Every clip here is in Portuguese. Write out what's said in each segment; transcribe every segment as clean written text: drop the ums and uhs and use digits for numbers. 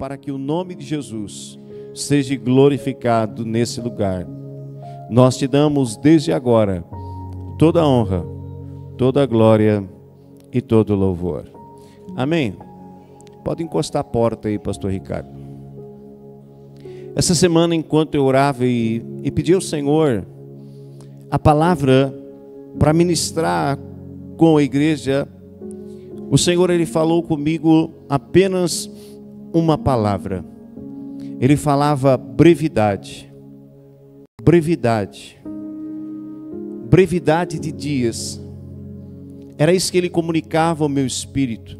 para que o nome de Jesus seja glorificado nesse lugar. Nós te damos desde agora toda a honra, toda a glória e todo o louvor. Amém? Pode encostar a porta aí, pastor Ricardo. Essa semana, enquanto eu orava e pedi ao Senhor a palavra para ministrar com a igreja, o Senhor, Ele falou comigo apenas uma palavra. Ele falava brevidade. Brevidade. Brevidade de dias. Era isso que Ele comunicava ao meu espírito.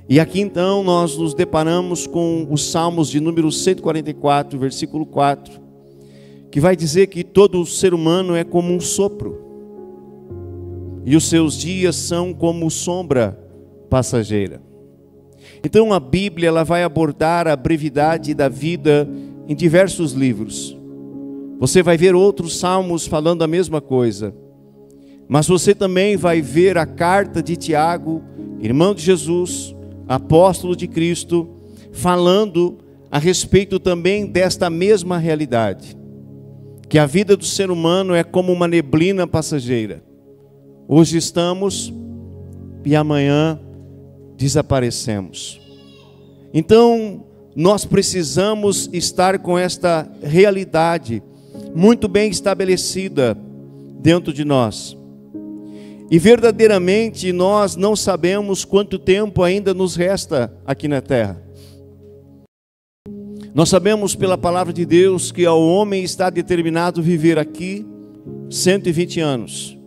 E aqui então nós nos deparamos com os Salmos de número 144, versículo 4, que vai dizer que todo ser humano é como um sopro, e os seus dias são como sombra passageira. Então a Bíblia, ela vai abordar a brevidade da vida em diversos livros. Você vai ver outros salmos falando a mesma coisa, mas você também vai ver a carta de Tiago, irmão de Jesus, apóstolo de Cristo, falando a respeito também desta mesma realidade, que a vida do ser humano é como uma neblina passageira. Hoje estamos e amanhã desaparecemos. Então nós precisamos estar com esta realidade muito bem estabelecida dentro de nós. E verdadeiramente nós não sabemos quanto tempo ainda nos resta aqui na terra. Nós sabemos pela palavra de Deus que ao homem está determinado viver aqui 120 anos.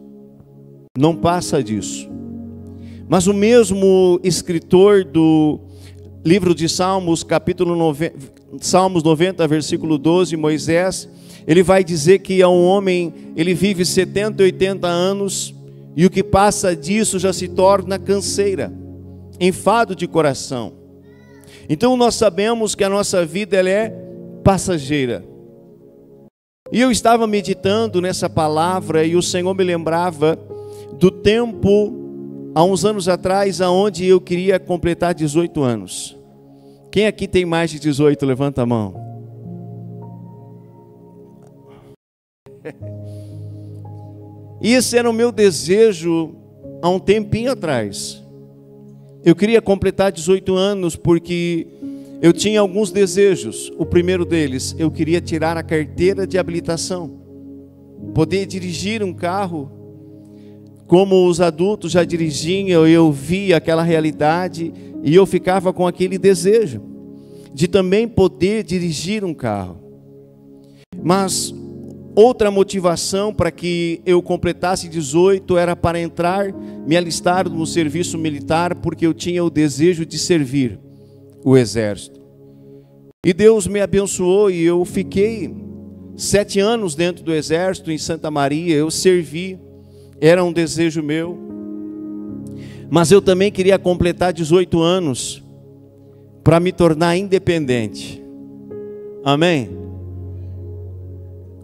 Não passa disso. Mas o mesmo escritor do livro de Salmos, capítulo 90, Salmos 90, versículo 12, Moisés, ele vai dizer que ao homem, ele vive 70, 80 anos, e o que passa disso já se torna canseira, enfado de coração. Então nós sabemos que a nossa vida, ela é passageira. E eu estava meditando nessa palavra, e o Senhor me lembrava do tempo, há uns anos atrás, aonde eu queria completar 18 anos. Quem aqui tem mais de 18? Levanta a mão. E esse era o meu desejo há um tempinho atrás. Eu queria completar 18 anos porque eu tinha alguns desejos. O primeiro deles, eu queria tirar a carteira de habilitação, poder dirigir um carro como os adultos já dirigiam. Eu via aquela realidade e eu ficava com aquele desejo de também poder dirigir um carro. Mas outra motivação para que eu completasse 18 era para entrar, me alistar no serviço militar, porque eu tinha o desejo de servir o exército. E Deus me abençoou e eu fiquei 7 anos dentro do exército em Santa Maria. Eu servi, era um desejo meu. Mas eu também queria completar 18 anos para me tornar independente. Amém?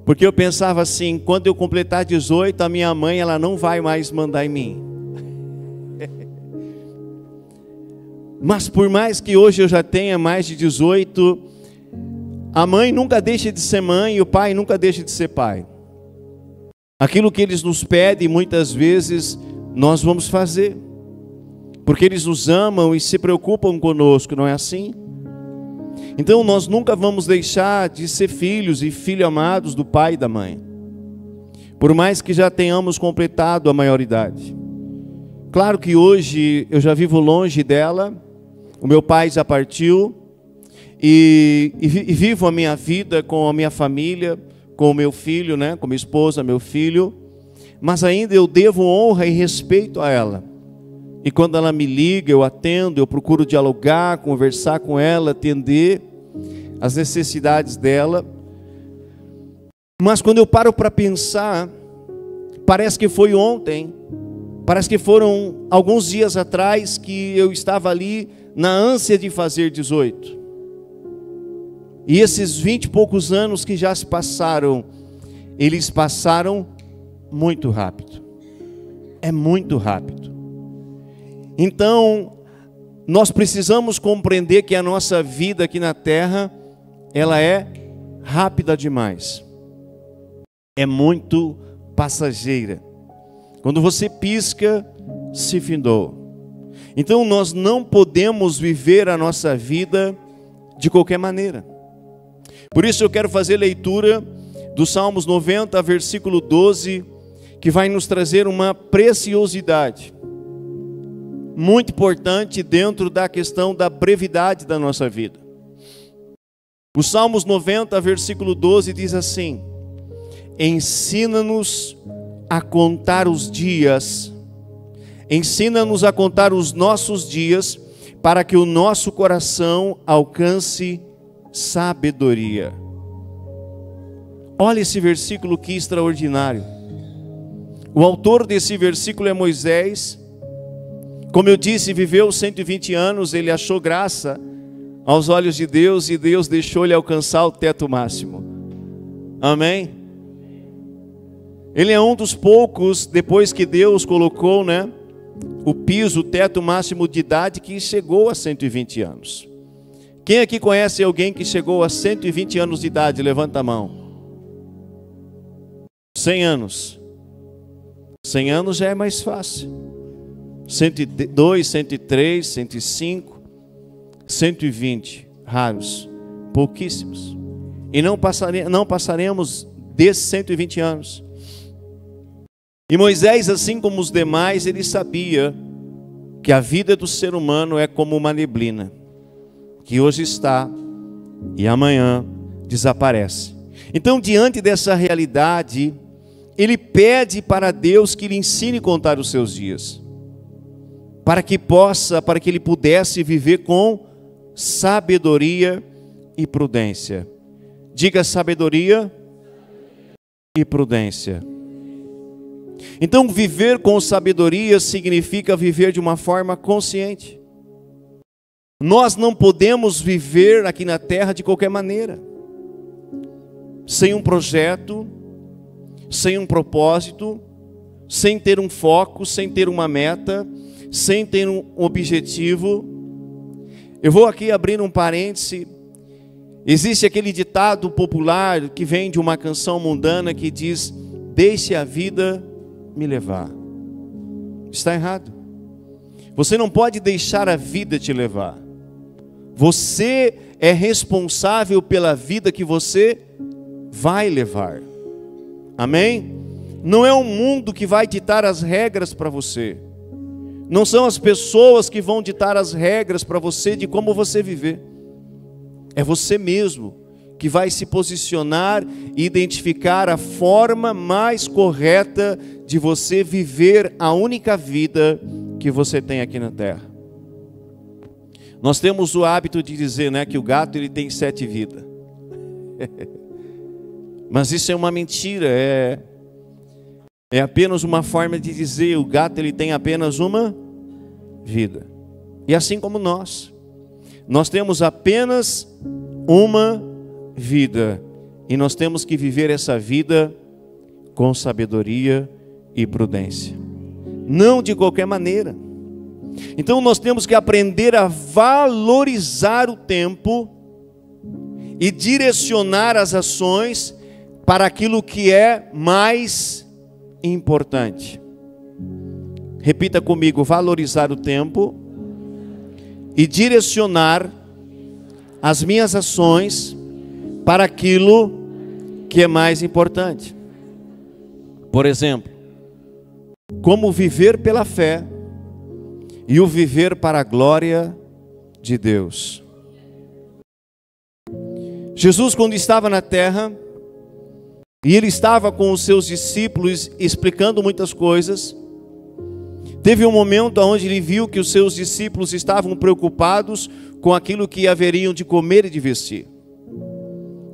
Porque eu pensava assim, quando eu completar 18, a minha mãe, ela não vai mais mandar em mim. Mas por mais que hoje eu já tenha mais de 18, a mãe nunca deixa de ser mãe e o pai nunca deixa de ser pai. Aquilo que eles nos pedem, muitas vezes, nós vamos fazer. Porque eles nos amam e se preocupam conosco, não é assim? Então nós nunca vamos deixar de ser filhos e filhos amados do pai e da mãe, por mais que já tenhamos completado a maioridade. Claro que hoje eu já vivo longe dela, o meu pai já partiu, e vivo a minha vida com a minha família, com o meu filho, né? Com minha esposa, meu filho, mas ainda eu devo honra e respeito a ela. E quando ela me liga, eu atendo, eu procuro dialogar, conversar com ela, atender as necessidades dela. Mas quando eu paro para pensar, parece que foi ontem, parece que foram alguns dias atrás que eu estava ali na ânsia de fazer 18. E esses 20 e poucos anos que já se passaram, eles passaram muito rápido. É muito rápido. Então, nós precisamos compreender que a nossa vida aqui na terra, ela é rápida demais. É muito passageira. Quando você pisca, se findou. Então nós não podemos viver a nossa vida de qualquer maneira. Por isso eu quero fazer leitura do Salmos 90, versículo 12, que vai nos trazer uma preciosidade muito importante dentro da questão da brevidade da nossa vida. O Salmos 90, versículo 12 diz assim: ensina-nos a contar os dias, ensina-nos a contar os nossos dias, para que o nosso coração alcance sabedoria. Olha esse versículo que extraordinário. O autor desse versículo é Moisés. Como eu disse, viveu 120 anos, ele achou graça aos olhos de Deus e Deus deixou ele alcançar o teto máximo. Amém? Ele é um dos poucos, depois que Deus colocou, o piso, o teto máximo de idade, que chegou a 120 anos. Quem aqui conhece alguém que chegou a 120 anos de idade? Levanta a mão. 100 anos. 100 anos já é mais fácil. 102, 103, 105, 120, raros, pouquíssimos. E não passaremos desses 120 anos. E Moisés, assim como os demais, ele sabia que a vida do ser humano é como uma neblina, que hoje está e amanhã desaparece. Então, diante dessa realidade, ele pede para Deus que lhe ensine a contar os seus dias, para que ele pudesse viver com sabedoria e prudência. Diga sabedoria e prudência. Então, viver com sabedoria significa viver de uma forma consciente. Nós não podemos viver aqui na terra de qualquer maneira, sem um projeto, sem um propósito, sem ter um foco, sem ter uma meta, sem ter um objetivo. Eu vou aqui abrir um parêntese. Existe aquele ditado popular que vem de uma canção mundana que diz: deixe a vida me levar. Está errado. Você não pode deixar a vida te levar. Você é responsável pela vida que você vai levar. Amém? Não é o mundo que vai ditar as regras para você. Não são as pessoas que vão ditar as regras para você de como você viver. É você mesmo que vai se posicionar e identificar a forma mais correta de você viver a única vida que você tem aqui na terra. Nós temos o hábito de dizer, que o gato ele tem 7 vidas. Mas isso é uma mentira, é apenas uma forma de dizer, o gato ele tem apenas uma vida. E assim como nós temos apenas uma vida, e nós temos que viver essa vida com sabedoria e prudência, não de qualquer maneira. Então nós temos que aprender a valorizar o tempo e direcionar as ações para aquilo que é mais importante. Repita comigo: valorizar o tempo e direcionar as minhas ações para aquilo que é mais importante. Por exemplo, como viver pela fé e o viver para a glória de Deus. Jesus, quando estava na terra, e ele estava com os seus discípulos explicando muitas coisas, teve um momento onde ele viu que os seus discípulos estavam preocupados com aquilo que haveriam de comer e de vestir.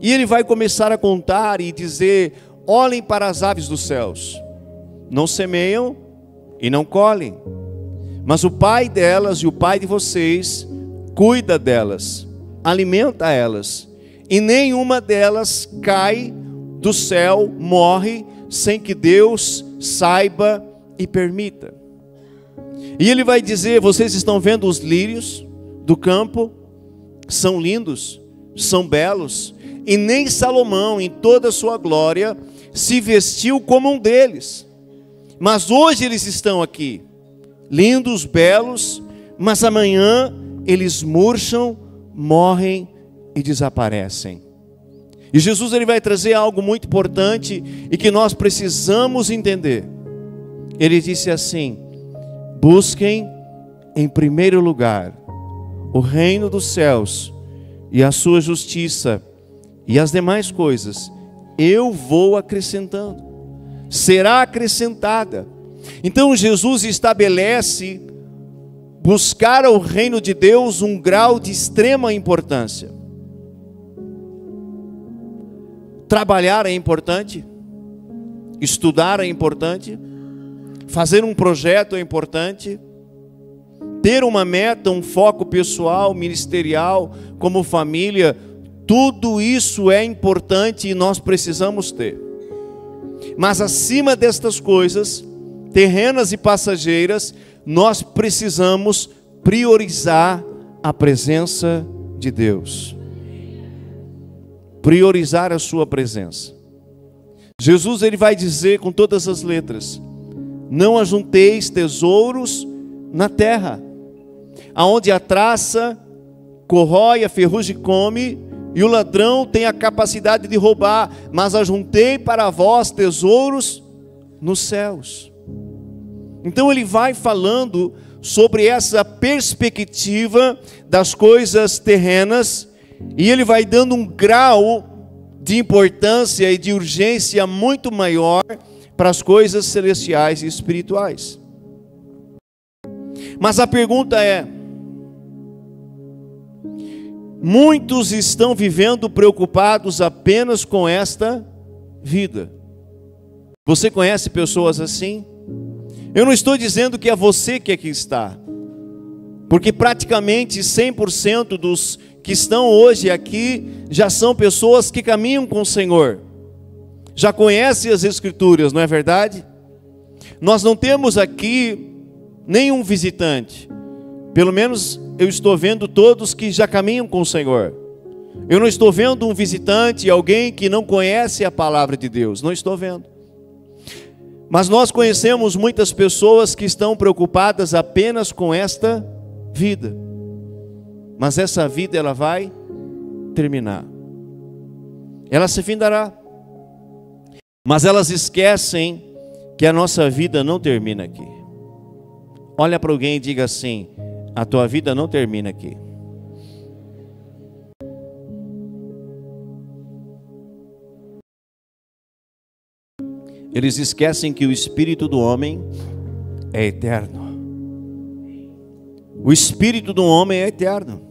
E ele vai começar a contar e dizer: olhem para as aves dos céus, não semeiam e não colhem, mas o Pai delas e o Pai de vocês cuida delas, alimenta elas, e nenhuma delas cai do céu, morre, sem que Deus saiba e permita. E ele vai dizer: vocês estão vendo os lírios do campo? São lindos, são belos, e nem Salomão, em toda a sua glória, se vestiu como um deles. Mas hoje eles estão aqui, lindos, belos, mas amanhã eles murcham, morrem e desaparecem. E Jesus ele vai trazer algo muito importante e que nós precisamos entender. Ele disse assim: busquem em primeiro lugar o reino dos céus e a sua justiça, e as demais coisas eu vou acrescentando, será acrescentada. Então Jesus estabelece buscar o reino de Deus um grau de extrema importância. Trabalhar é importante, estudar é importante, fazer um projeto é importante, ter uma meta, um foco pessoal, ministerial, como família, tudo isso é importante e nós precisamos ter. Mas acima destas coisas, terrenas e passageiras, nós precisamos priorizar a presença de Deus. Priorizar a sua presença. Jesus ele vai dizer com todas as letras: não ajunteis tesouros na terra, aonde a traça corrói, a ferrugem come, e o ladrão tem a capacidade de roubar, mas ajuntei para vós tesouros nos céus. Então ele vai falando sobre essa perspectiva das coisas terrenas, e ele vai dando um grau de importância e de urgência muito maior para as coisas celestiais e espirituais. Mas a pergunta é: muitos estão vivendo preocupados apenas com esta vida. Você conhece pessoas assim? Eu não estou dizendo que é você que aqui está, porque praticamente 100% dos que estão hoje aqui já são pessoas que caminham com o Senhor, já conhecem as Escrituras, não é verdade? Nós não temos aqui nenhum visitante, pelo menos eu estou vendo todos que já caminham com o Senhor. Eu não estou vendo um visitante, alguém que não conhece a palavra de Deus, não estou vendo. Mas nós conhecemos muitas pessoas que estão preocupadas apenas com esta vida. Mas essa vida ela vai terminar. Ela se findará. Mas elas esquecem que a nossa vida não termina aqui. Olha para alguém e diga assim: a tua vida não termina aqui. Eles esquecem que o espírito do homem é eterno. O espírito do homem é eterno.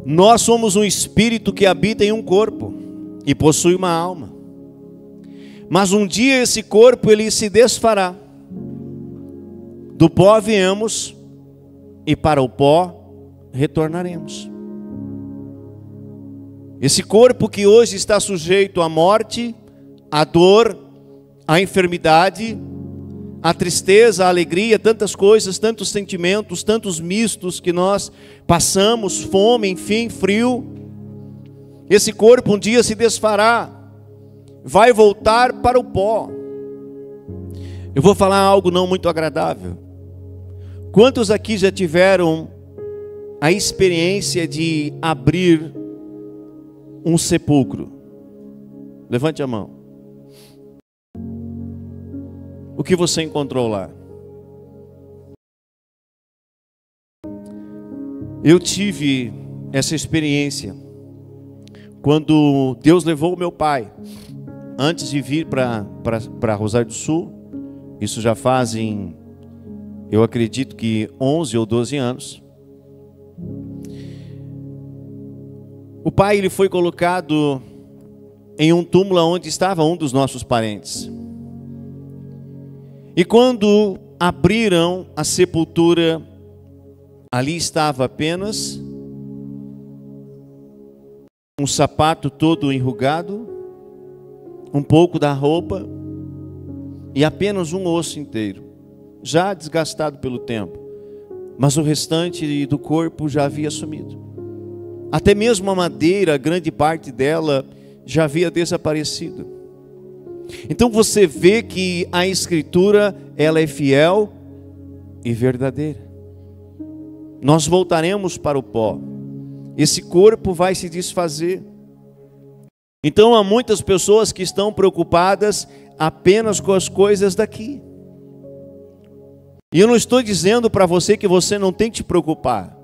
Nós somos um espírito que habita em um corpo e possui uma alma. Mas um dia esse corpo ele se desfará. Do pó viemos e para o pó retornaremos. Esse corpo que hoje está sujeito à morte, à dor, à enfermidade, à tristeza, à alegria, tantas coisas, tantos sentimentos, tantos mistos que nós passamos, fome, enfim, frio. Esse corpo um dia se desfará, vai voltar para o pó. Eu vou falar algo não muito agradável. Quantos aqui já tiveram a experiência de abrir um sepulcro? Levante a mão. O que você encontrou lá? Eu tive essa experiência quando Deus levou o meu pai, antes de vir para Rosário do Sul. Isso já fazem, eu acredito que 11 ou 12 anos. O pai ele foi colocado em um túmulo onde estava um dos nossos parentes. E quando abriram a sepultura, ali estava apenas um sapato todo enrugado, um pouco da roupa e apenas um osso inteiro. já desgastado pelo tempo, mas o restante do corpo já havia sumido. Até mesmo a madeira, grande parte dela já havia desaparecido. Então você vê que a Escritura, ela é fiel e verdadeira. Nós voltaremos para o pó. Esse corpo vai se desfazer. Então há muitas pessoas que estão preocupadas apenas com as coisas daqui. E eu não estou dizendo para você que você não tem que te preocupar.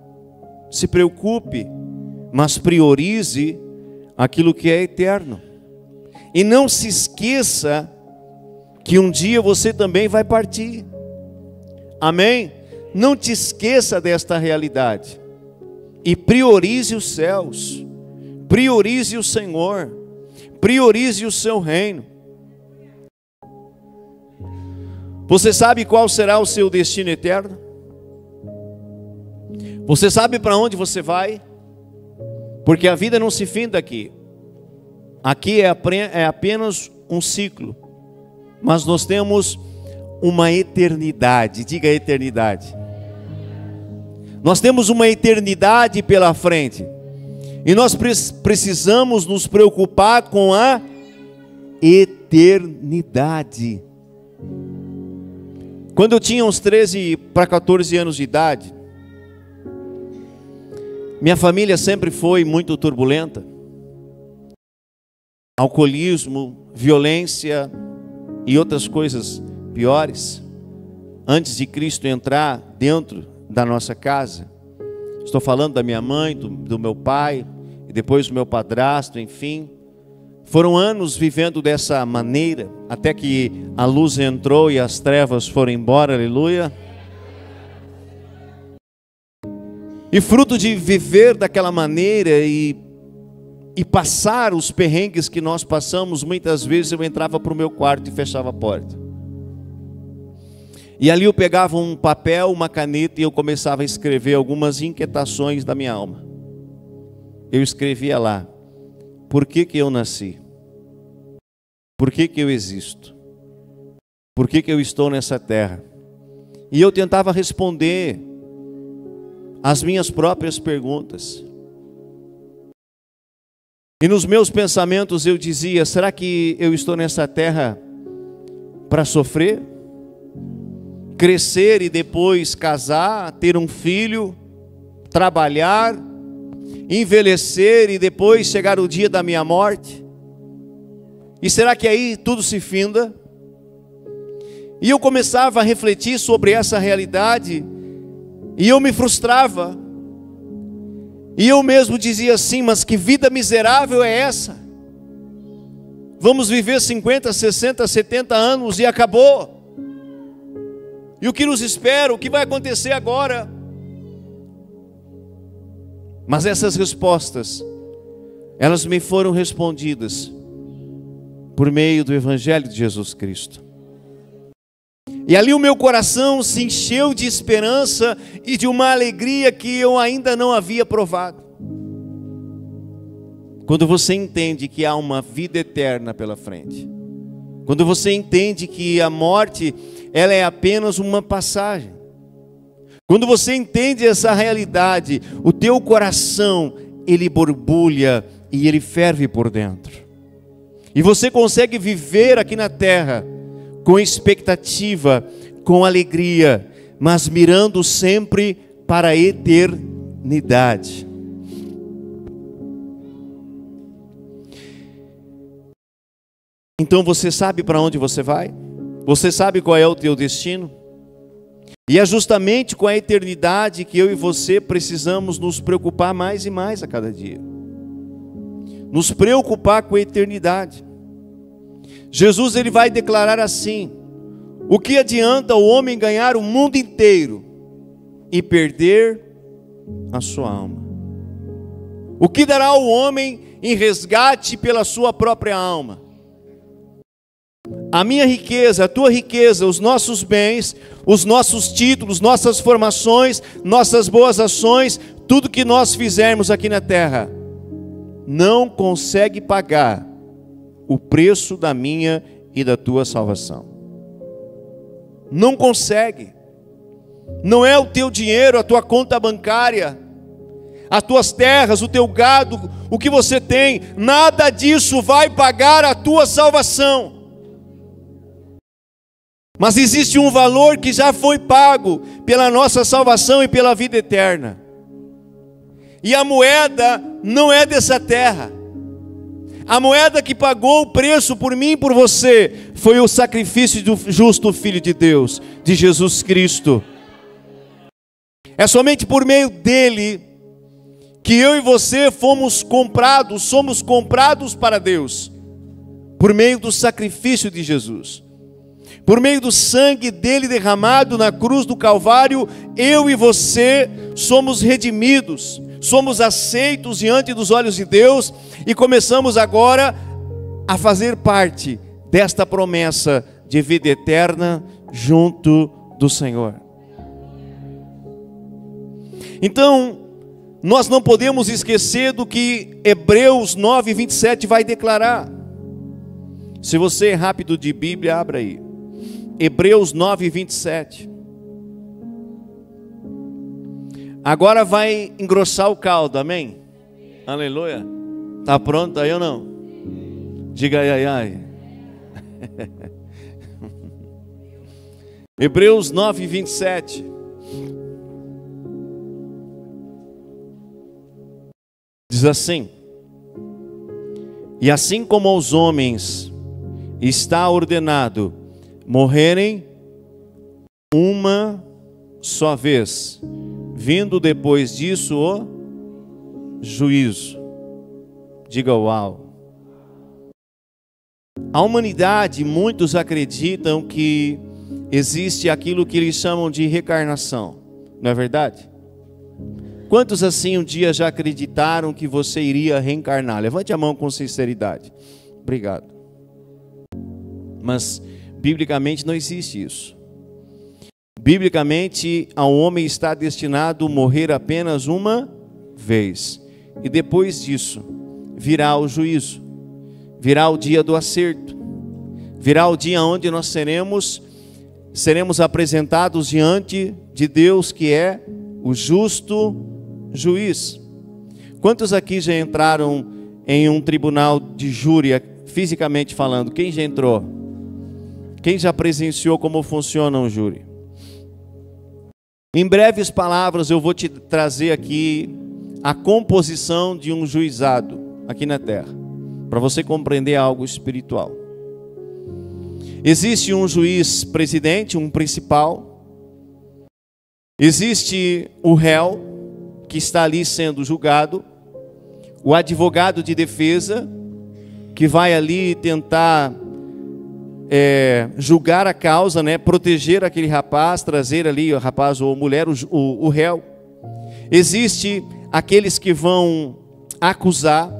Se preocupe, mas priorize aquilo que é eterno. E não se esqueça que um dia você também vai partir. Amém? Não te esqueça desta realidade. E priorize os céus. Priorize o Senhor. Priorize o seu reino. Você sabe qual será o seu destino eterno? Você sabe para onde você vai? Porque a vida não se finda aqui. Aqui é apenas um ciclo. Mas nós temos uma eternidade. Diga eternidade. Nós temos uma eternidade pela frente. E nós precisamos nos preocupar com a eternidade. Quando eu tinha uns 13 para 14 anos de idade, minha família sempre foi muito turbulenta. Alcoolismo, violência e outras coisas piores. Antes de Cristo entrar dentro da nossa casa. Estou falando da minha mãe, do meu pai, e depois do meu padrasto, enfim. Foram anos vivendo dessa maneira, até que a luz entrou e as trevas foram embora, aleluia. E fruto de viver daquela maneira e passar os perrengues que nós passamos, muitas vezes eu entrava para o meu quarto e fechava a porta. E ali eu pegava um papel, uma caneta e eu começava a escrever algumas inquietações da minha alma. Eu escrevia lá: por que eu nasci? Por que eu existo? Por que eu estou nessa terra? E eu tentava responder as minhas próprias perguntas. E nos meus pensamentos eu dizia: será que eu estou nessa terra para sofrer? Crescer e depois casar, ter um filho, trabalhar, envelhecer e depois chegar o dia da minha morte? E será que aí tudo se finda? E eu começava a refletir sobre essa realidade e eu me frustrava. E eu mesmo dizia assim: mas que vida miserável é essa? Vamos viver 50, 60, 70 anos e acabou. E o que nos espera? O que vai acontecer agora? Mas essas respostas, elas me foram respondidas por meio do Evangelho de Jesus Cristo. E ali o meu coração se encheu de esperança e de uma alegria que eu ainda não havia provado. Quando você entende que há uma vida eterna pela frente, quando você entende que a morte, ela é apenas uma passagem, quando você entende essa realidade, o teu coração, ele borbulha e ele ferve por dentro. E você consegue viver aqui na terra com expectativa, com alegria, mas mirando sempre para a eternidade. Então você sabe para onde você vai? Você sabe qual é o teu destino? E é justamente com a eternidade que eu e você precisamos nos preocupar mais e mais a cada dia. Nos preocupar com a eternidade. Jesus, ele vai declarar assim: o que adianta o homem ganhar o mundo inteiro e perder a sua alma? O que dará o homem em resgate pela sua própria alma? A minha riqueza, a tua riqueza, os nossos bens, os nossos títulos, nossas formações, nossas boas ações, tudo que nós fizermos aqui na terra, não consegue pagar o preço da minha e da tua salvação. Não consegue. Não é o teu dinheiro, a tua conta bancária, as tuas terras, o teu gado, o que você tem, nada disso vai pagar a tua salvação. Mas existe um valor que já foi pago pela nossa salvação e pela vida eterna. E a moeda não é dessa terra. A moeda que pagou o preço por mim e por você foi o sacrifício do justo Filho de Deus, de Jesus Cristo. É somente por meio dele que eu e você somos comprados para Deus, por meio do sacrifício de Jesus. Por meio do sangue dele derramado na cruz do Calvário, eu e você somos redimidos, somos aceitos diante dos olhos de Deus e começamos agora a fazer parte desta promessa de vida eterna junto do Senhor. Então, nós não podemos esquecer do que Hebreus 9, 27 vai declarar. Se você é rápido de Bíblia, abra aí. Hebreus 9, 27. Agora vai engrossar o caldo, amém? Aleluia. Está pronto aí ou não? Diga ai, ai, ai. Hebreus 9, 27. Diz assim: e assim como aos homens está ordenado morrerem uma só vez, vindo depois disso o juízo. Diga uau. A humanidade, muitos acreditam que existe aquilo que eles chamam de reencarnação, não é verdade? Quantos assim um dia já acreditaram que você iria reencarnar? Levante a mão com sinceridade. Obrigado. Mas biblicamente não existe isso. Biblicamente, ao homem está destinado a morrer apenas uma vez. E depois disso, virá o juízo. Virá o dia do acerto. Virá o dia onde nós seremos apresentados diante de Deus, que é o justo juiz. Quantos aqui já entraram em um tribunal de júri, fisicamente falando? Quem já entrou? Quem já presenciou como funciona um júri? Em breves palavras, eu vou te trazer aqui a composição de um juizado aqui na terra, para você compreender algo espiritual. Existe um juiz presidente, um principal. Existe o réu, que está ali sendo julgado. O advogado de defesa, que vai ali tentar julgar a causa, né? Proteger aquele rapaz, trazer ali o rapaz ou mulher, o réu. Existe aqueles que vão acusar,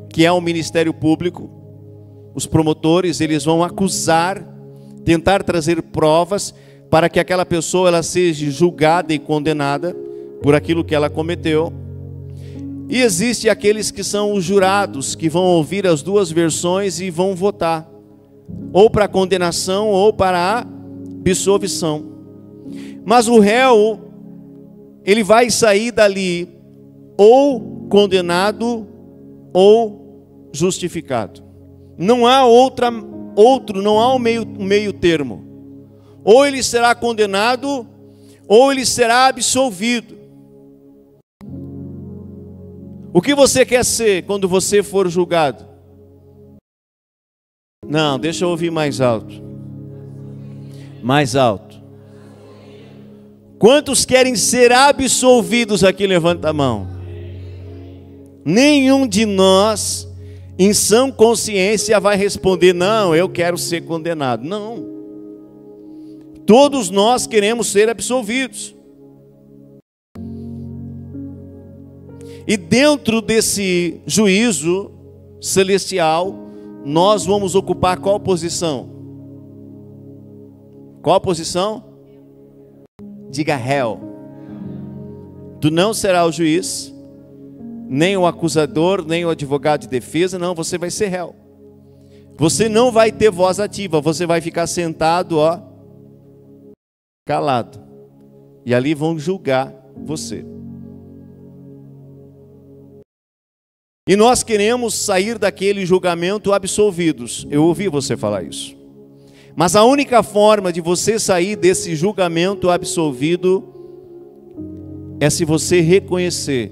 que é o Ministério Público. Os promotores, eles vão acusar, tentar trazer provas para que aquela pessoa ela seja julgada e condenada por aquilo que ela cometeu. E existe aqueles que são os jurados, que vão ouvir as duas versões e vão votar, ou para a condenação ou para a absolvição. Mas o réu, ele vai sair dali ou condenado ou justificado. Não há não há um meio termo. Ou ele será condenado ou ele será absolvido. O que você quer ser quando você for julgado? Não, deixa eu ouvir mais alto. Mais alto. Quantos querem ser absolvidos aqui? Levanta a mão. Nenhum de nós, em sã consciência, vai responder: não, eu quero ser condenado. Não. Todos nós queremos ser absolvidos. E dentro desse juízo celestial, nós vamos ocupar qual posição? Qual posição? Diga réu. Tu não serás o juiz, nem o acusador, nem o advogado de defesa. Não, você vai ser réu. Você não vai ter voz ativa, você vai ficar sentado, calado. E ali vão julgar você. E nós queremos sair daquele julgamento absolvidos. Eu ouvi você falar isso. Mas a única forma de você sair desse julgamento absolvido é se você reconhecer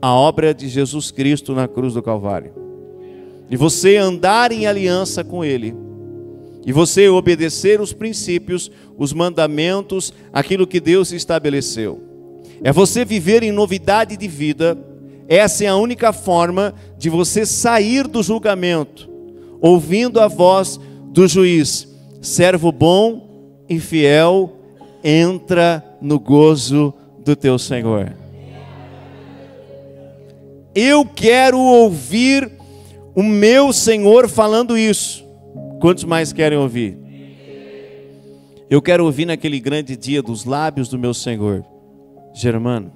a obra de Jesus Cristo na cruz do Calvário. E você andar em aliança com Ele. E você obedecer os princípios, os mandamentos, aquilo que Deus estabeleceu. É você viver em novidade de vida. Essa é a única forma de você sair do julgamento, ouvindo a voz do juiz. Servo bom e fiel, entra no gozo do teu Senhor. Eu quero ouvir o meu Senhor falando isso. Quantos mais querem ouvir? Eu quero ouvir naquele grande dia dos lábios do meu Senhor: Germano,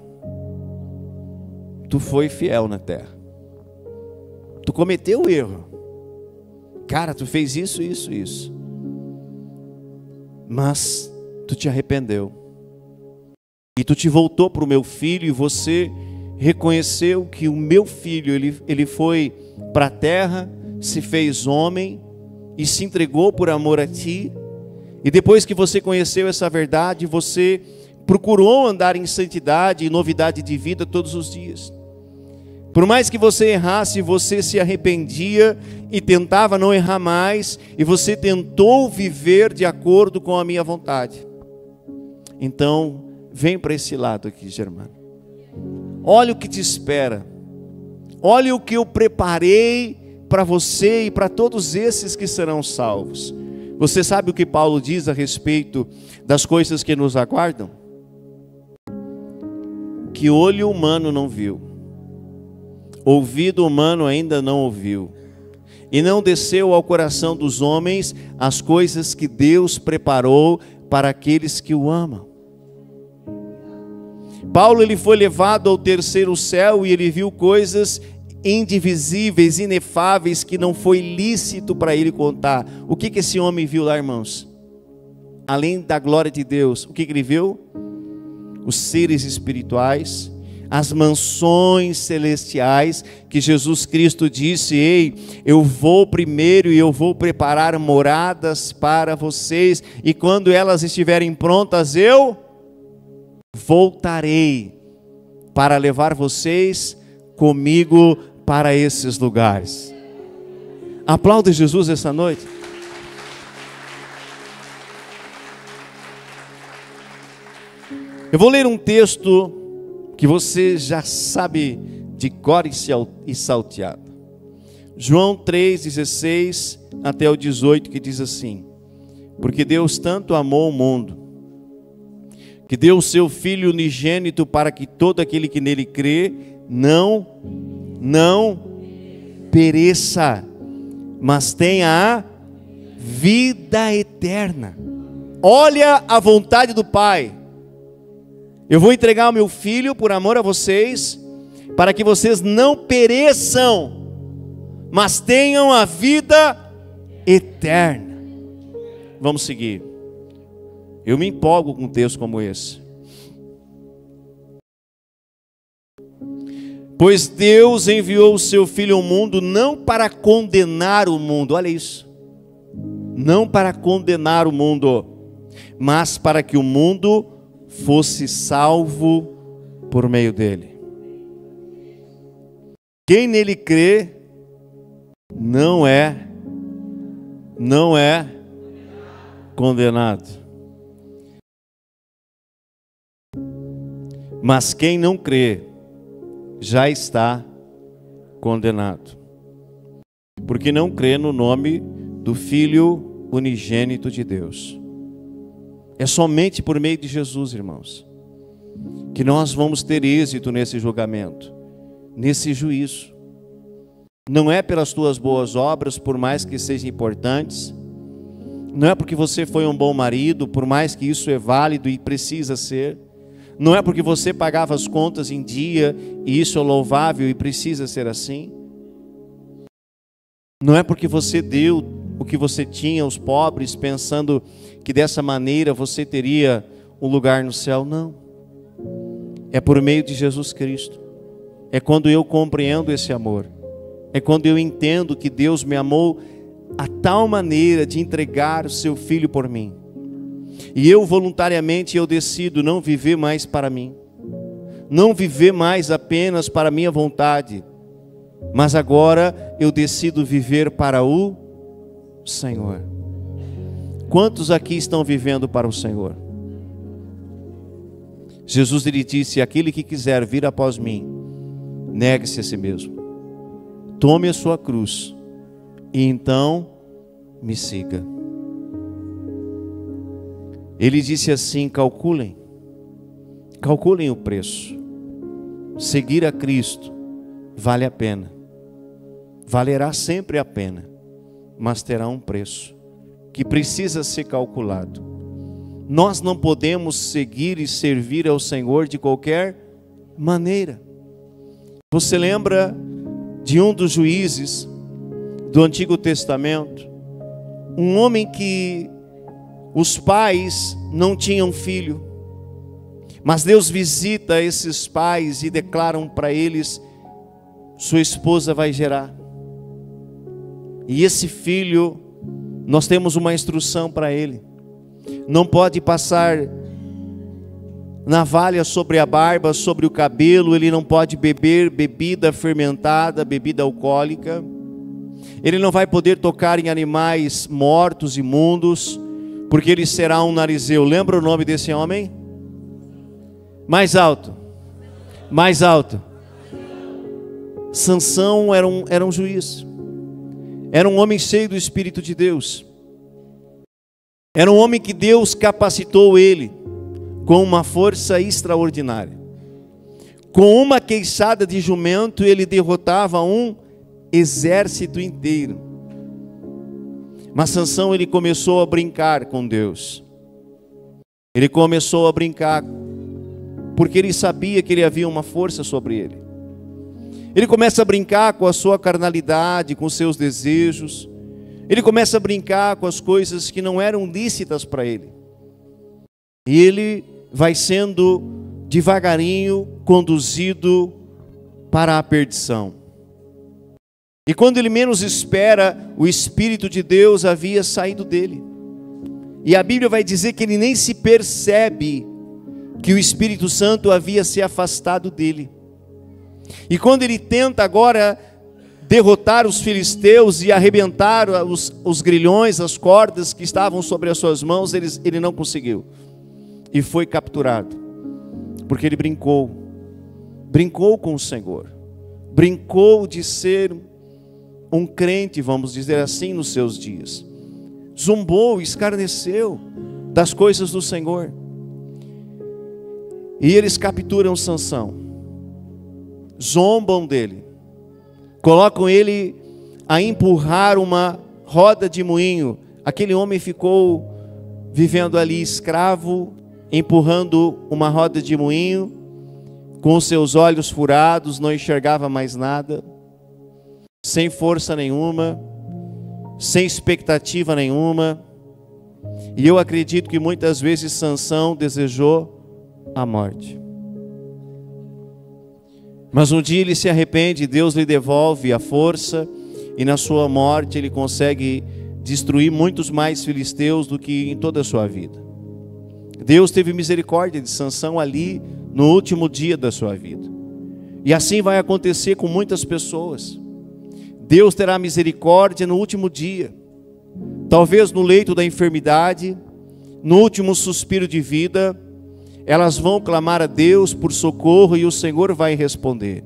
tu foi fiel na terra. Tu cometeu o erro. Cara, tu fez isso, isso, isso. Mas tu te arrependeu. E tu te voltou para o meu filho e você reconheceu que o meu filho, ele foi para a terra, se fez homem e se entregou por amor a ti. E depois que você conheceu essa verdade, você procurou andar em santidade e novidade de vida todos os dias. Por mais que você errasse, você se arrependia e tentava não errar mais, e você tentou viver de acordo com a minha vontade. Então, vem para esse lado aqui, Germano. Olha o que te espera. Olha o que eu preparei para você e para todos esses que serão salvos. Você sabe o que Paulo diz a respeito das coisas que nos aguardam? Que olho humano não viu, ouvido humano ainda não ouviu, e não desceu ao coração dos homens as coisas que Deus preparou para aqueles que o amam. Paulo, ele foi levado ao terceiro céu e ele viu coisas indivisíveis, inefáveis, que não foi lícito para ele contar. O que esse homem viu lá, irmãos? Além da glória de Deus, o que ele viu? Os seres espirituais, as mansões celestiais, que Jesus Cristo disse: ei, eu vou primeiro e eu vou preparar moradas para vocês, e quando elas estiverem prontas, eu voltarei para levar vocês comigo para esses lugares. Aplauda Jesus essa noite. Eu vou ler um texto que você já sabe de cor e salteado. João 3,16 até o 18, que diz assim: porque Deus tanto amou o mundo, que deu o seu Filho unigênito, para que todo aquele que nele crê não pereça, mas tenha a vida eterna. Olha a vontade do Pai. Eu vou entregar o meu Filho por amor a vocês, para que vocês não pereçam, mas tenham a vida eterna. Vamos seguir. Eu me empolgo com um texto como esse. Pois Deus enviou o seu Filho ao mundo não para condenar o mundo, olha isso, não para condenar o mundo, mas para que o mundo fosse salvo por meio dele. Quem nele crê não é condenado. Mas quem não crê já está condenado, porque não crê no nome do Filho unigênito de Deus. É somente por meio de Jesus, irmãos, que nós vamos ter êxito nesse julgamento, nesse juízo. Não é pelas tuas boas obras, por mais que sejam importantes. Não é porque você foi um bom marido, por mais que isso é válido e precisa ser. Não é porque você pagava as contas em dia, e isso é louvável e precisa ser assim. Não é porque você deu o que você tinha aos pobres, pensando que dessa maneira você teria um lugar no céu. Não. É por meio de Jesus Cristo. É quando eu compreendo esse amor. É quando eu entendo que Deus me amou a tal maneira de entregar o seu Filho por mim. E eu voluntariamente eu decido não viver mais para mim. Não viver mais apenas para a minha vontade. Mas agora eu decido viver para o Senhor. Quantos aqui estão vivendo para o Senhor? Jesus lhe disse: aquele que quiser vir após mim, negue-se a si mesmo. Tome a sua cruz e então me siga. Ele disse assim: calculem o preço. Seguir a Cristo vale a pena. Valerá sempre a pena, mas terá um preço que precisa ser calculado. Nós não podemos seguir e servir ao Senhor de qualquer maneira. Você lembra de um dos juízes do Antigo Testamento? Um homem que os pais não tinham filho, mas Deus visita esses pais e declaram para eles: sua esposa vai gerar. E esse filho, nós temos uma instrução para ele: não pode passar navalha sobre a barba, sobre o cabelo, ele não pode beber bebida fermentada, bebida alcoólica, ele não vai poder tocar em animais mortos, imundos, porque ele será um narizeu. Lembra o nome desse homem? Mais alto, mais alto. Sansão era um juiz, era um homem cheio do Espírito de Deus, era um homem que Deus capacitou ele com uma força extraordinária. Com uma queixada de jumento ele derrotava um exército inteiro. Mas Sansão, ele começou a brincar com Deus. Ele começou a brincar porque ele sabia que ele havia uma força sobre ele. Ele começa a brincar com a sua carnalidade, com os seus desejos. Ele começa a brincar com as coisas que não eram lícitas para ele. E ele vai sendo devagarinho conduzido para a perdição. E quando ele menos espera, o Espírito de Deus havia saído dele. E a Bíblia vai dizer que ele nem se percebe que o Espírito Santo havia se afastado dele. E quando ele tenta agora derrotar os filisteus e arrebentar os grilhões, as cordas que estavam sobre as suas mãos, ele não conseguiu. E foi capturado, porque ele brincou com o Senhor, brincou de ser um crente, vamos dizer assim, nos seus dias, zombou, escarneceu das coisas do Senhor, e eles capturam Sansão, zombam dele, colocam ele a empurrar uma roda de moinho. Aquele homem ficou vivendo ali escravo, empurrando uma roda de moinho, com os seus olhos furados, não enxergava mais nada, sem força nenhuma, sem expectativa nenhuma. E eu acredito que muitas vezes Sansão desejou a morte. Mas um dia ele se arrepende, Deus lhe devolve a força, e na sua morte ele consegue destruir muitos mais filisteus do que em toda a sua vida. Deus teve misericórdia de Sansão ali no último dia da sua vida. E assim vai acontecer com muitas pessoas. Deus terá misericórdia no último dia, talvez no leito da enfermidade, no último suspiro de vida. Elas vão clamar a Deus por socorro e o Senhor vai responder.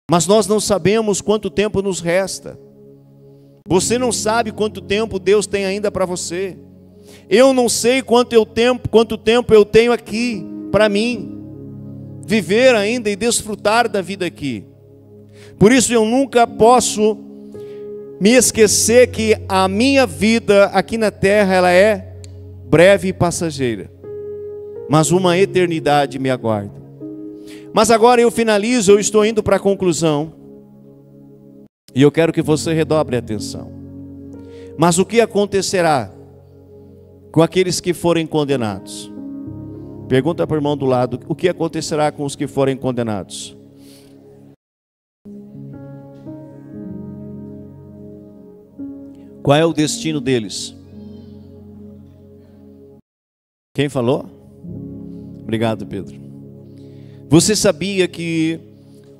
Mas nós não sabemos quanto tempo nos resta. Você não sabe quanto tempo Deus tem ainda para você. Eu não sei quanto tempo eu tenho aqui para mim viver ainda e desfrutar da vida aqui. Por isso eu nunca posso me esquecer que a minha vida aqui na terra, ela é breve e passageira, mas uma eternidade me aguarda. Mas agora eu finalizo, eu estou indo para a conclusão. E eu quero que você redobre a atenção. Mas o que acontecerá com aqueles que forem condenados? Pergunta para o irmão do lado: o que acontecerá com os que forem condenados? Qual é o destino deles? Quem falou? Obrigado, Pedro. Você sabia que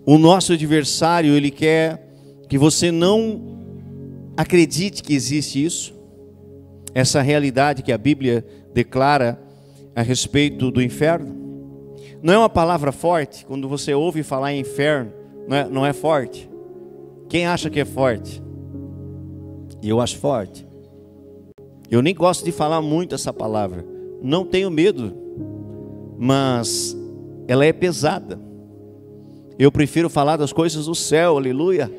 o nosso adversário, ele quer que você não acredite que existe isso? Essa realidade que a Bíblia declara a respeito do inferno? Não é uma palavra forte? Quando você ouve falar em inferno, não é forte? Quem acha que é forte? Eu acho forte. Eu nem gosto de falar muito essa palavra. Não tenho medo, mas ela é pesada. Eu prefiro falar das coisas do céu, aleluia.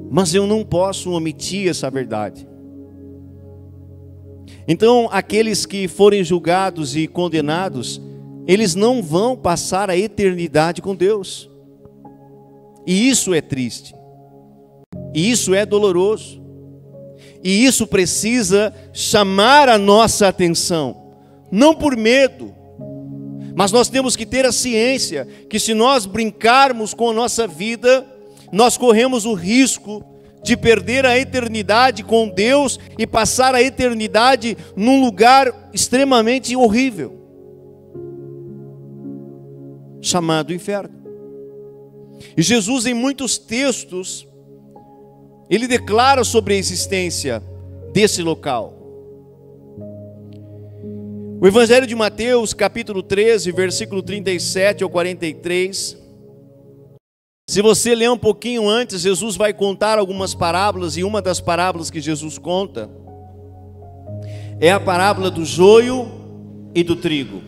Mas eu não posso omitir essa verdade. Então, aqueles que forem julgados e condenados, eles não vão passar a eternidade com Deus. E isso é triste. E isso é doloroso. E isso precisa chamar a nossa atenção. Não por medo, mas nós temos que ter a ciência que se nós brincarmos com a nossa vida, nós corremos o risco de perder a eternidade com Deus e passar a eternidade num lugar extremamente horrível, chamado inferno. E Jesus, em muitos textos, ele declara sobre a existência desse local. O Evangelho de Mateus, capítulo 13, versículo 37 ao 43. Se você ler um pouquinho antes, Jesus vai contar algumas parábolas, e uma das parábolas que Jesus conta é a parábola do joio e do trigo.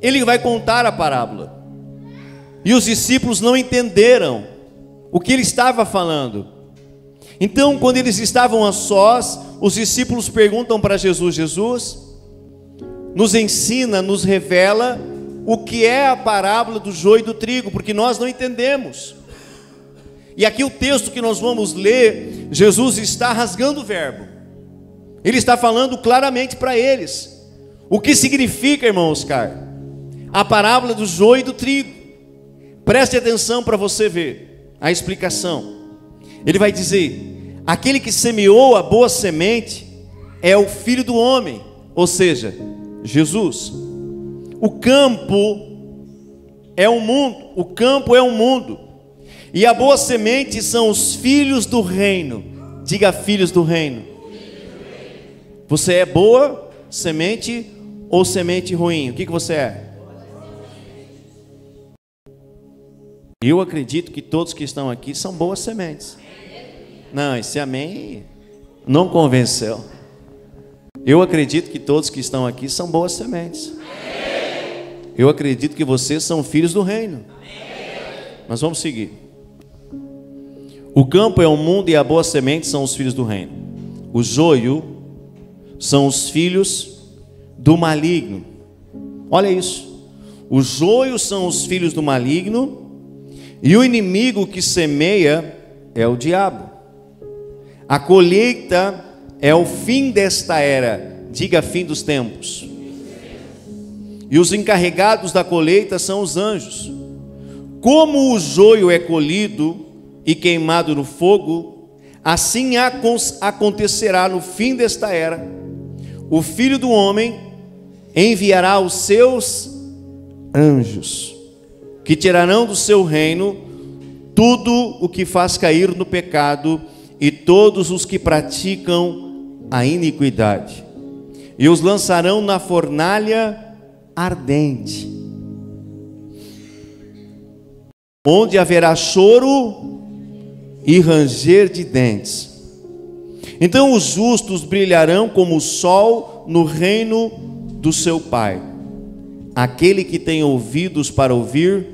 Ele vai contar a parábola, e os discípulos não entenderam o que ele estava falando. Então, quando eles estavam a sós, os discípulos perguntam para Jesus: Jesus, nos ensina, nos revela o que é a parábola do joio e do trigo, porque nós não entendemos. E aqui o texto que nós vamos ler, Jesus está rasgando o verbo. Ele está falando claramente para eles o que significa, irmão Oscar, a parábola do joio e do trigo. Preste atenção para você ver a explicação. Ele vai dizer: aquele que semeou a boa semente é o Filho do Homem, ou seja, Jesus. O campo é o mundo, o campo é o mundo, e a boa semente são os filhos do reino. Diga: filhos do reino. Você é boa semente ou semente ruim? O que você é? Eu acredito que todos que estão aqui são boas sementes. Não, esse amém não convenceu. Eu acredito que todos que estão aqui são boas sementes. Eu acredito que vocês são filhos do reino. Mas vamos seguir. O campo é o mundo e a boa semente são os filhos do reino. O joio são os filhos do maligno. Olha isso. O joio são os filhos do maligno, e o inimigo que semeia é o diabo. A colheita é o fim desta era. Diga: fim dos tempos. E os encarregados da colheita são os anjos. Como o joio é colhido e queimado no fogo, assim acontecerá no fim desta era. O Filho do Homem enviará os seus anjos, que tirarão do seu reino tudo o que faz cair no pecado e todos os que praticam a iniquidade, e os lançarão na fornalha ardente, onde haverá choro e ranger de dentes. Então os justos brilharão como o sol no reino do seu Pai. Aquele que tem ouvidos para ouvir,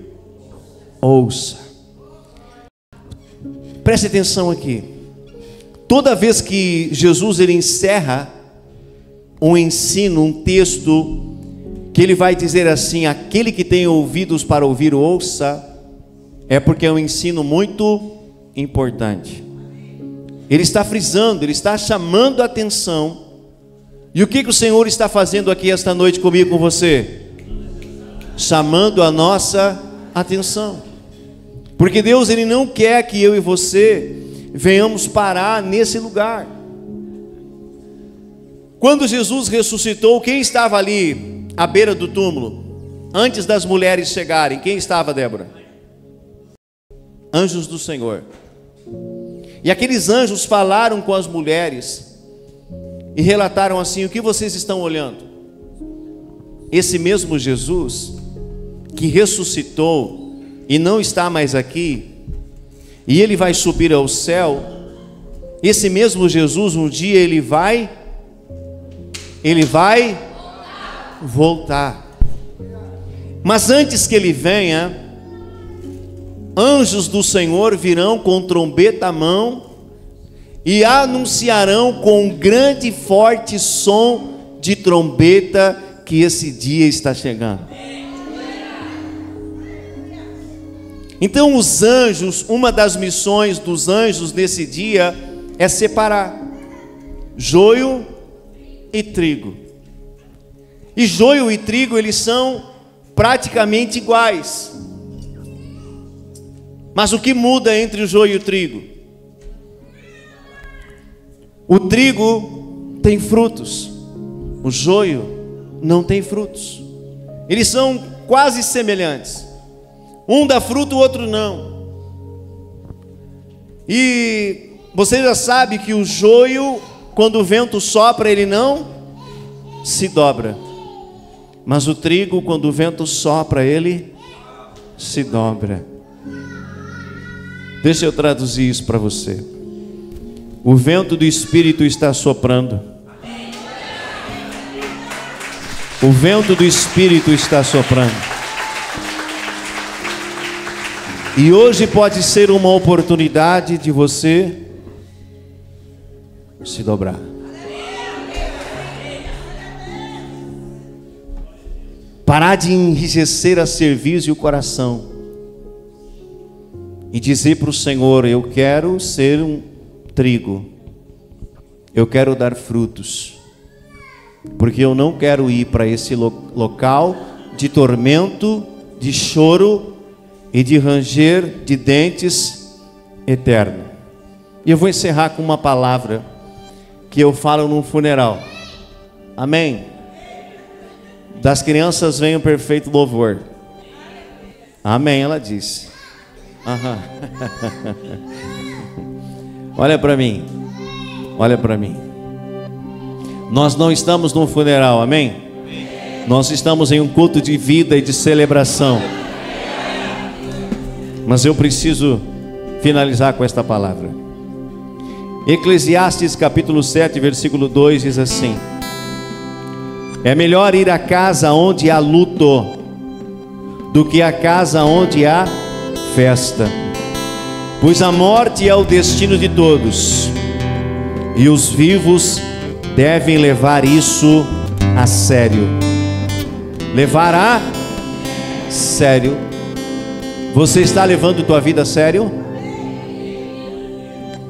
ouça. Preste atenção aqui. Toda vez que Jesus ele encerra um ensino, um texto, que ele vai dizer assim: aquele que tem ouvidos para ouvir, ouça, é porque é um ensino muito importante. Ele está frisando, ele está chamando a atenção. E o que o Senhor está fazendo aqui esta noite comigo, com você? Chamando a nossa atenção. Porque Deus, Ele não quer que eu e você venhamos parar nesse lugar. Quando Jesus ressuscitou, quem estava ali à beira do túmulo? Antes das mulheres chegarem, quem estava, Débora? Anjos do Senhor. E aqueles anjos falaram com as mulheres e relataram assim: o que vocês estão olhando? Esse mesmo Jesus que ressuscitou e não está mais aqui, e ele vai subir ao céu, esse mesmo Jesus um dia ele vai voltar. Mas antes que ele venha, anjos do Senhor virão com trombeta à mão e anunciarão com grande e forte som de trombeta que esse dia está chegando. Então os anjos, uma das missões dos anjos nesse dia é separar joio e trigo. E joio e trigo, eles são praticamente iguais. Mas o que muda entre o joio e o trigo? O trigo tem frutos, o joio não tem frutos. Eles são quase semelhantes. Um dá fruto, o outro não. E você já sabe que o joio, quando o vento sopra, ele não se dobra. Mas o trigo, quando o vento sopra, ele se dobra. Deixa eu traduzir isso para você. O vento do Espírito está soprando. O vento do Espírito está soprando. E hoje pode ser uma oportunidade de você se dobrar. Parar de enrijecer a cerviz e o coração. E dizer para o Senhor: eu quero ser um trigo. Eu quero dar frutos. Porque eu não quero ir para esse local de tormento, de choro e de ranger de dentes eterno. E eu vou encerrar com uma palavra que eu falo num funeral. Amém? Das crianças vem o perfeito louvor. Amém, ela disse. Aham. Olha para mim. Olha para mim. Nós não estamos num funeral, amém? Nós estamos em um culto de vida e de celebração. Mas eu preciso finalizar com esta palavra. Eclesiastes capítulo 7, versículo 2 diz assim: é melhor ir à casa onde há luto do que à casa onde há festa, pois a morte é o destino de todos, e os vivos devem levar isso a sério. Levar a sério. Você está levando tua vida a sério?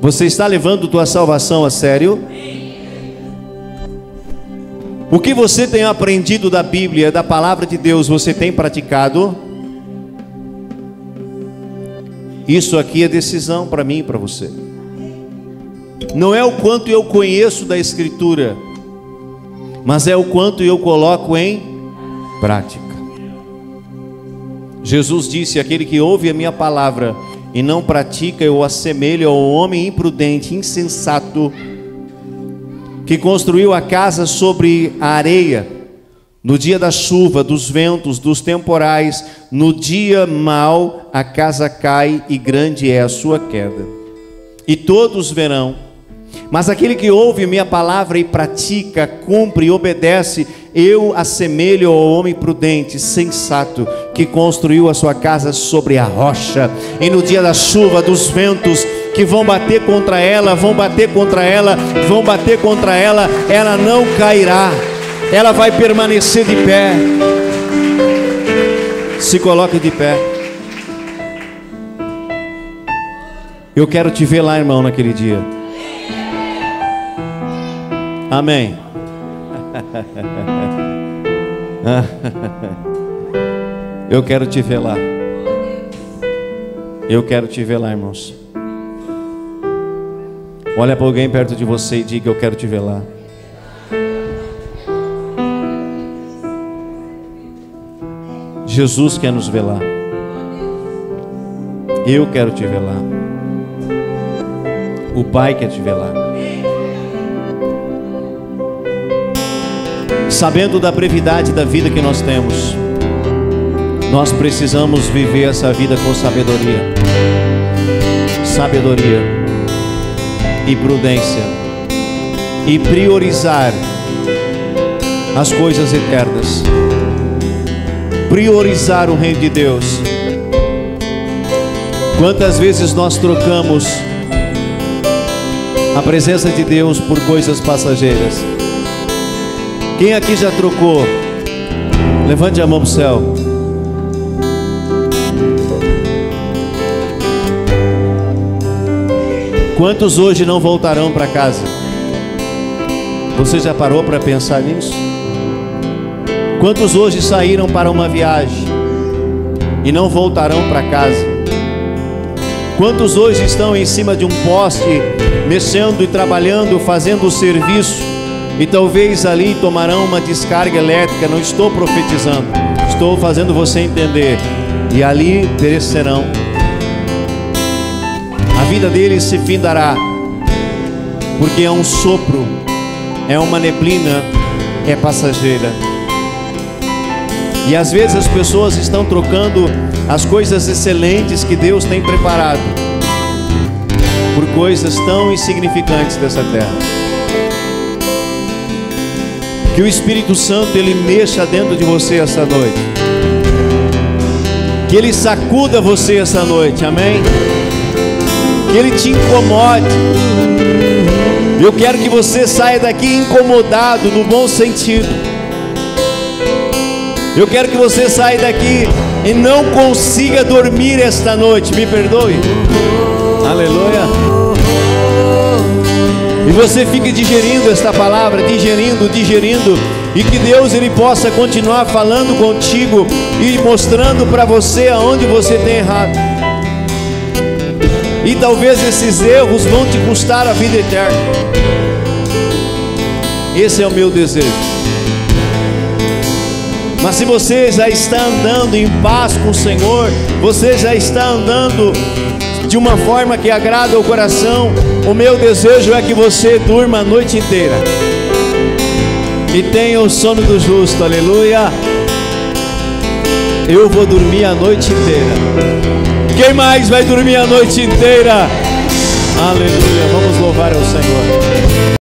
Você está levando tua salvação a sério? O que você tem aprendido da Bíblia, da palavra de Deus, você tem praticado? Isso aqui é decisão para mim e para você. Não é o quanto eu conheço da Escritura, mas é o quanto eu coloco em prática. Jesus disse: aquele que ouve a minha palavra e não pratica, eu o assemelho ao homem imprudente, insensato, que construiu a casa sobre a areia. No dia da chuva, dos ventos, dos temporais, no dia mau, a casa cai e grande é a sua queda. E todos verão. Mas aquele que ouve minha palavra e pratica, cumpre e obedece, eu assemelho ao homem prudente, sensato, que construiu a sua casa sobre a rocha. E no dia da chuva, dos ventos que vão bater contra ela, vão bater contra ela, vão bater contra ela, ela não cairá, ela vai permanecer de pé. Se coloque de pé. Eu quero te ver lá, irmão, naquele dia. Amém. Eu quero te ver lá. Eu quero te ver lá, irmãos. Olha para alguém perto de você e diga: eu quero te ver lá. Jesus quer nos ver lá. Eu quero te ver lá. O Pai quer te ver lá. Sabendo da brevidade da vida que nós temos, nós precisamos viver essa vida com sabedoria. Sabedoria e prudência, e priorizar as coisas eternas, priorizar o reino de Deus. Quantas vezes nós trocamos a presença de Deus por coisas passageiras? Quem aqui já trocou? Levante a mão para o céu. Quantos hoje não voltarão para casa? Você já parou para pensar nisso? Quantos hoje saíram para uma viagem e não voltarão para casa? Quantos hoje estão em cima de um poste, mexendo e trabalhando, fazendo o serviço, e talvez ali tomarão uma descarga elétrica? Não estou profetizando, estou fazendo você entender. E ali perecerão. A vida deles se findará, porque é um sopro, é uma neblina, é passageira. E às vezes as pessoas estão trocando as coisas excelentes que Deus tem preparado por coisas tão insignificantes dessa terra. Que o Espírito Santo, Ele mexa dentro de você essa noite. Que Ele sacuda você essa noite, amém? Que Ele te incomode. Eu quero que você saia daqui incomodado, no bom sentido. Eu quero que você saia daqui e não consiga dormir esta noite, me perdoe. Aleluia. E você fique digerindo esta palavra, digerindo, e que Deus Ele possa continuar falando contigo e mostrando para você aonde você tem errado. E talvez esses erros vão te custar a vida eterna. Esse é o meu desejo. Mas se você já está andando em paz com o Senhor, você já está andando de uma forma que agrada ao coração, o meu desejo é que você durma a noite inteira e tenha o sono do justo. Aleluia. Eu vou dormir a noite inteira. Quem mais vai dormir a noite inteira? Aleluia. Vamos louvar ao Senhor.